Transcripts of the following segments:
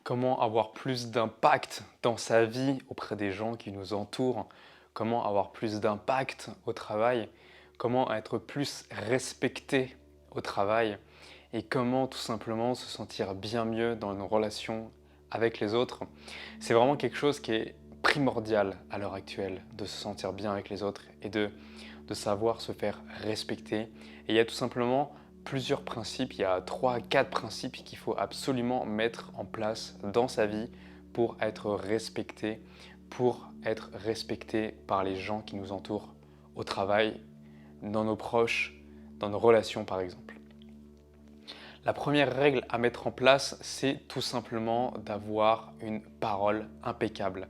Comment avoir plus d'impact dans sa vie auprès des gens qui nous entourent, comment avoir plus d'impact au travail, comment être plus respecté au travail et comment tout simplement se sentir bien mieux dans nos relations avec les autres. C'est vraiment quelque chose qui est primordial à l'heure actuelle, de se sentir bien avec les autres et de savoir se faire respecter. Et il y a tout simplement plusieurs principes, il y a 3 à 4 principes qu'il faut absolument mettre en place dans sa vie pour être respecté par les gens qui nous entourent au travail, dans nos proches, dans nos relations par exemple. La première règle à mettre en place, c'est tout simplement d'avoir une parole impeccable.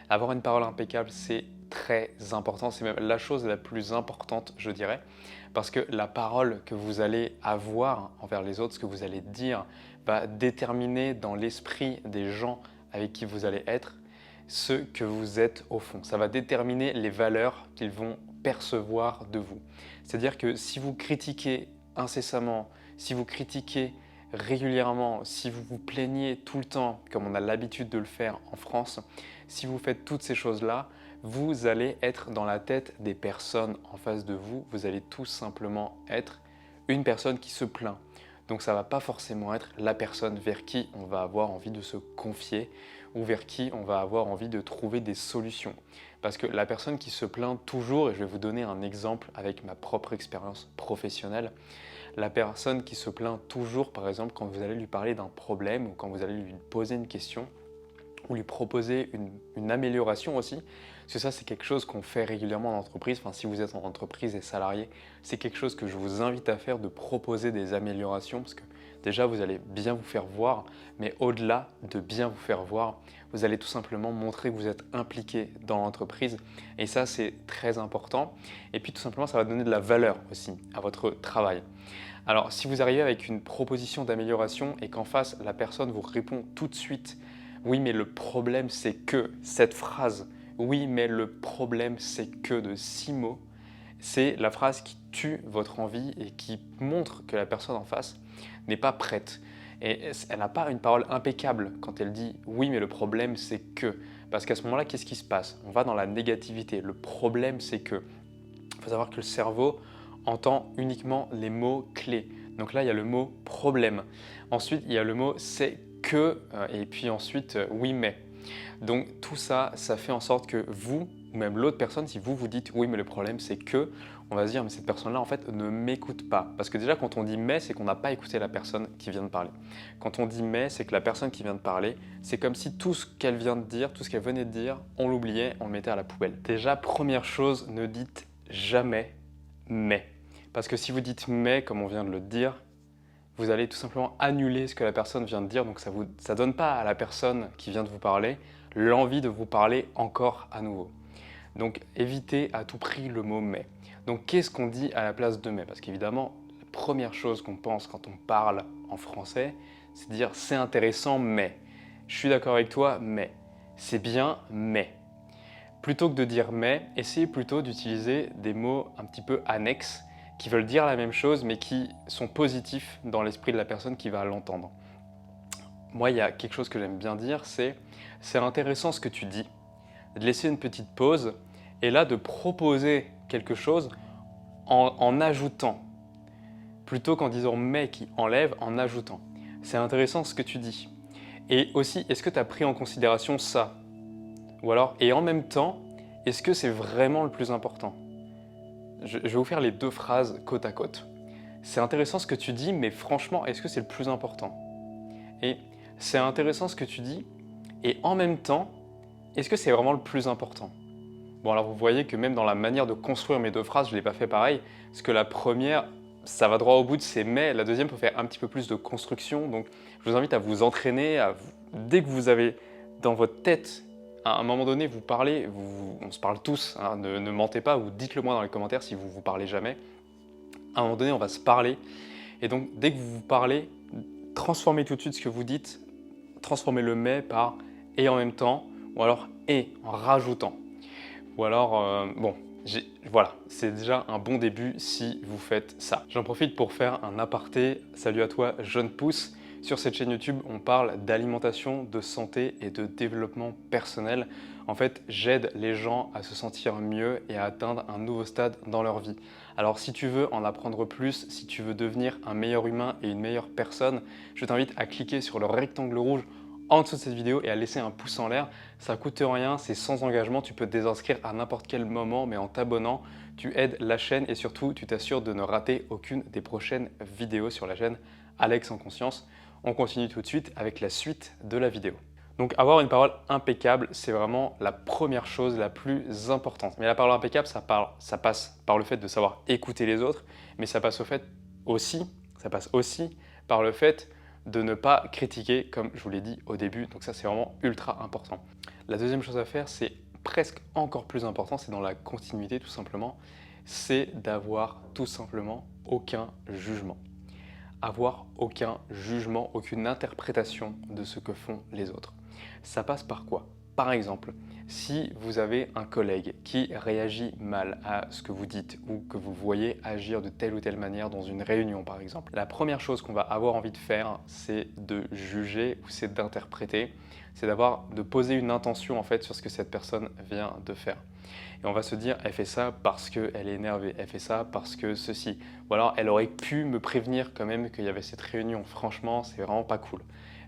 Avoir une parole impeccable, c'est très important, c'est même la chose la plus importante, je dirais, parce que la parole que vous allez avoir envers les autres, ce que vous allez dire, va déterminer dans l'esprit des gens avec qui vous allez être ce que vous êtes au fond. Ça va déterminer les valeurs qu'ils vont percevoir de vous. C'est-à-dire que si vous critiquez incessamment, si vous critiquez régulièrement, si vous vous plaignez tout le temps, comme on a l'habitude de le faire en France, si vous faites toutes ces choses-là, vous allez être dans la tête des personnes en face de vous. Vous allez tout simplement être une personne qui se plaint. Donc ça ne va pas forcément être la personne vers qui on va avoir envie de se confier ou vers qui on va avoir envie de trouver des solutions. Parce que la personne qui se plaint toujours, et je vais vous donner un exemple avec ma propre expérience professionnelle, la personne qui se plaint toujours, par exemple, quand vous allez lui parler d'un problème ou quand vous allez lui poser une question ou lui proposer une amélioration aussi, parce que ça c'est quelque chose qu'on fait régulièrement en entreprise, enfin si vous êtes en entreprise et salarié, c'est quelque chose que je vous invite à faire, de proposer des améliorations, parce que déjà vous allez bien vous faire voir, mais au-delà de bien vous faire voir, vous allez tout simplement montrer que vous êtes impliqué dans l'entreprise et ça c'est très important. Et puis tout simplement ça va donner de la valeur aussi à votre travail. Alors si vous arrivez avec une proposition d'amélioration et qu'en face la personne vous répond tout de suite oui mais le problème c'est que cette phrase, oui mais le problème c'est que de 6 mots, c'est la phrase qui tue votre envie et qui montre que la personne en face n'est pas prête. Et elle n'a pas une parole impeccable quand elle dit « oui, mais le problème, c'est que… » Parce qu'à ce moment-là, qu'est-ce qui se passe? On va dans la négativité. Le problème, c'est que… Il faut savoir que le cerveau entend uniquement les mots clés. Donc là, il y a le mot « problème ». Ensuite, il y a le mot « c'est que » et puis ensuite « oui, mais ». Donc tout ça, ça fait en sorte que vous, ou même l'autre personne, si vous vous dites oui mais le problème c'est que, on va se dire mais cette personne-là en fait ne m'écoute pas. Parce que déjà quand on dit mais, c'est qu'on n'a pas écouté la personne qui vient de parler. Quand on dit mais, c'est que la personne qui vient de parler, c'est comme si tout ce qu'elle vient de dire, tout ce qu'elle venait de dire, on l'oubliait, on le mettait à la poubelle. Déjà première chose, ne dites jamais mais. Parce que si vous dites mais comme on vient de le dire, vous allez tout simplement annuler ce que la personne vient de dire, donc ça ne donne pas à la personne qui vient de vous parler l'envie de vous parler encore à nouveau. Donc évitez à tout prix le mot « mais ». Donc qu'est-ce qu'on dit à la place de « mais » Parce qu'évidemment, la première chose qu'on pense quand on parle en français, c'est de dire « c'est intéressant, mais ». Je suis d'accord avec toi, mais. C'est bien, mais. Plutôt que de dire « mais », essayez plutôt d'utiliser des mots un petit peu annexes qui veulent dire la même chose, mais qui sont positifs dans l'esprit de la personne qui va l'entendre. Moi, il y a quelque chose que j'aime bien dire, c'est intéressant ce que tu dis, de laisser une petite pause et là de proposer quelque chose en ajoutant, plutôt qu'en disant mais qui enlève, en ajoutant. C'est intéressant ce que tu dis. Et aussi, est-ce que tu as pris en considération ça? Ou alors, et en même temps, est-ce que c'est vraiment le plus important? Je vais vous faire les deux phrases côte à côte. C'est intéressant ce que tu dis, mais franchement, est-ce que c'est le plus important? Et c'est intéressant ce que tu dis, et en même temps, est-ce que c'est vraiment le plus important? Bon, alors vous voyez que même dans la manière de construire mes deux phrases, je ne l'ai pas fait pareil, parce que la première, ça va droit au but, c'est mais, la deuxième peut faire un petit peu plus de construction, donc je vous invite à vous entraîner, dès que vous avez dans votre tête, à un moment donné, vous parlez, on se parle tous, hein, ne mentez pas, ou dites-le moi dans les commentaires si vous ne vous parlez jamais. À un moment donné, on va se parler, et donc dès que vous vous parlez, transformez tout de suite ce que vous dites, transformez le mais par et en même temps, ou alors et en rajoutant. Ou alors, bon, voilà, c'est déjà un bon début si vous faites ça. J'en profite pour faire un aparté. Salut à toi, jeune pousse. Sur cette chaîne YouTube, on parle d'alimentation, de santé et de développement personnel. En fait, j'aide les gens à se sentir mieux et à atteindre un nouveau stade dans leur vie. Alors si tu veux en apprendre plus, si tu veux devenir un meilleur humain et une meilleure personne, je t'invite à cliquer sur le rectangle rouge en dessous de cette vidéo et à laisser un pouce en l'air. Ça ne coûte rien, c'est sans engagement, tu peux te désinscrire à n'importe quel moment, mais en t'abonnant, tu aides la chaîne et surtout, tu t'assures de ne rater aucune des prochaines vidéos sur la chaîne Alex en Conscience. On continue tout de suite avec la suite de la vidéo. Donc avoir une parole impeccable, c'est vraiment la première chose la plus importante. Mais la parole impeccable, ça passe par le fait de savoir écouter les autres, mais ça passe aussi par le fait de ne pas critiquer, comme je vous l'ai dit au début. Donc ça, c'est vraiment ultra important. La deuxième chose à faire, c'est presque encore plus important, c'est dans la continuité tout simplement, c'est d'avoir tout simplement aucun jugement. Avoir aucun jugement, aucune interprétation de ce que font les autres. Ça passe par quoi? Par exemple, si vous avez un collègue qui réagit mal à ce que vous dites ou que vous voyez agir de telle ou telle manière dans une réunion par exemple, la première chose qu'on va avoir envie de faire, c'est de juger ou c'est d'interpréter, c'est de poser une intention en fait sur ce que cette personne vient de faire. Et on va se dire, elle fait ça parce qu'elle est énervée, elle fait ça parce que ceci. Ou alors, elle aurait pu me prévenir quand même qu'il y avait cette réunion. Franchement, c'est vraiment pas cool.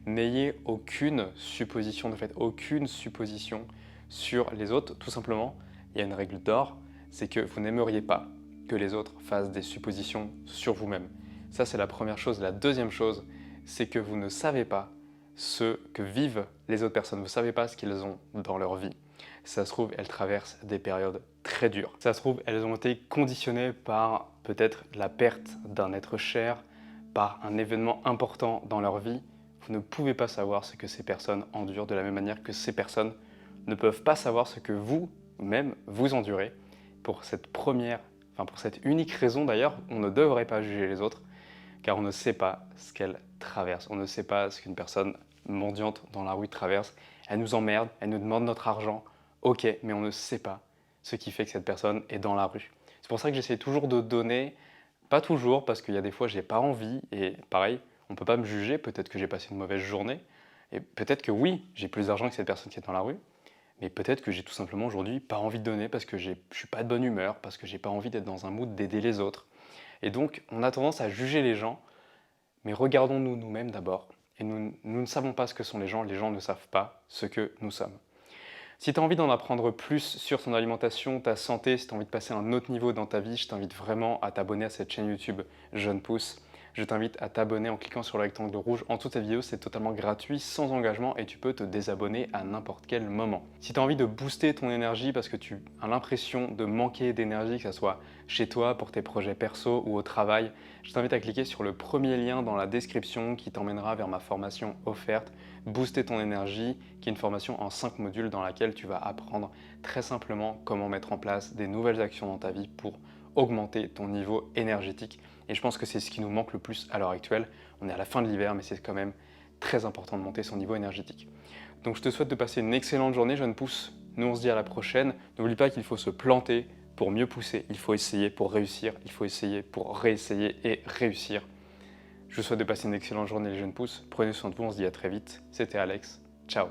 N'ayez aucune supposition de fait, aucune supposition sur les autres. Tout simplement, il y a une règle d'or, c'est que vous n'aimeriez pas que les autres fassent des suppositions sur vous-même. Ça, c'est la première chose. La deuxième chose, c'est que vous ne savez pas ce que vivent les autres personnes. Vous ne savez pas ce qu'ils ont dans leur vie. Ça se trouve, elles traversent des périodes très dures. Ça se trouve, elles ont été conditionnées par peut-être la perte d'un être cher, par un événement important dans leur vie. Vous ne pouvez pas savoir ce que ces personnes endurent de la même manière que ces personnes ne peuvent pas savoir ce que vous-même vous endurez. Pour cette unique raison d'ailleurs, on ne devrait pas juger les autres car on ne sait pas ce qu'elles traversent. On ne sait pas ce qu'une personne mendiante dans la rue traverse. Elle nous emmerde, elle nous demande notre argent. Ok, mais on ne sait pas ce qui fait que cette personne est dans la rue. C'est pour ça que j'essaie toujours de donner, pas toujours, parce qu'il y a des fois j'ai pas envie, et pareil, on peut pas me juger, peut-être que j'ai passé une mauvaise journée, et peut-être que oui, j'ai plus d'argent que cette personne qui est dans la rue, mais peut-être que j'ai tout simplement aujourd'hui pas envie de donner parce que je suis pas de bonne humeur, parce que j'ai pas envie d'être dans un mood d'aider les autres. Et donc, on a tendance à juger les gens, mais regardons-nous nous-mêmes d'abord. Et nous ne savons pas ce que sont les gens ne savent pas ce que nous sommes. Si tu as envie d'en apprendre plus sur ton alimentation, ta santé, si tu as envie de passer à un autre niveau dans ta vie, je t'invite vraiment à t'abonner à cette chaîne YouTube Jeune Pousse. Je t'invite à t'abonner en cliquant sur le rectangle rouge en dessous de ta vidéo, c'est totalement gratuit, sans engagement et tu peux te désabonner à n'importe quel moment. Si tu as envie de booster ton énergie parce que tu as l'impression de manquer d'énergie, que ce soit chez toi, pour tes projets perso ou au travail, je t'invite à cliquer sur le premier lien dans la description qui t'emmènera vers ma formation offerte Booster ton énergie, qui est une formation en 5 modules dans laquelle tu vas apprendre très simplement comment mettre en place des nouvelles actions dans ta vie pour augmenter ton niveau énergétique. Et je pense que c'est ce qui nous manque le plus à l'heure actuelle. On est à la fin de l'hiver, mais c'est quand même très important de monter son niveau énergétique. Donc je te souhaite de passer une excellente journée, jeune pousse. Nous on se dit à la prochaine. N'oublie pas qu'il faut se planter pour mieux pousser. Il faut essayer pour réussir. Il faut essayer pour réessayer et réussir. Je vous souhaite de passer une excellente journée les jeunes pousses. Prenez soin de vous, on se dit à très vite. C'était Alex. Ciao.